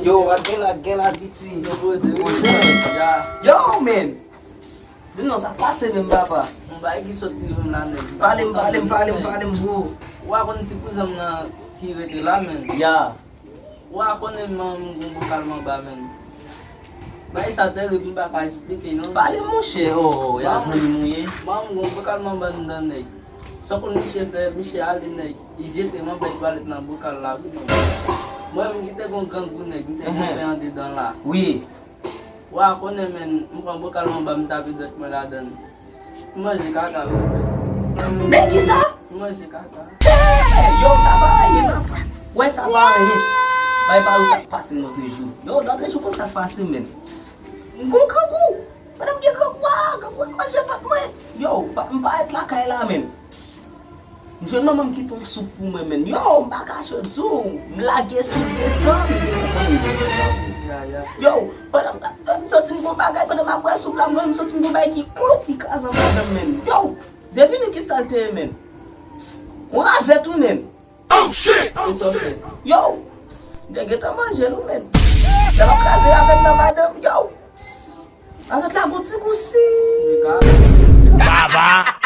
Yo, again la biti. Yo, man. Di nou sa pase men papa. Mba ki soti yon nan de. Palem bro. Wa kon si kouzam na ki rete la men. Ya. Wa kon man gumbo kalman ba men. Ba isa tere mba ka explique non. Palem mon che. Oh, ya san moun ye. Mam gumbo kalman ba nan de. So kon Michel fe, Michel ali ne. Ijete man bet balet nan bokal la. Moi mi kite kon gangu ne, kite kon ande dan la. Oui. Wa kon men mko bokal man ba mta bidet me la dan. Manje kaka. Men ki sa? Manje kaka. Yo, sa va ye. Ouais, ça va ye. Bay pa ou sa pase notre jour. Yo, notre jour kon sa pase men. Ngon kankou. Madame ge kankou manje pat mwen. Yo, mpa et la kay la men. Mwen maman ki ton soup pou mwen men. Yo, mba ka chot sou. Mlage soup de san. Yo, msoti mkon bagay pwede mabwe soup la mwen msoti mkon bagay ki klop ki kazan madam men. Yo, devine ki salte men. Mwen avet ou men. Oh shit! Yo, de geta manje nou men. De la kaze avet la madam. Yo, avet la goti kousi. Baba!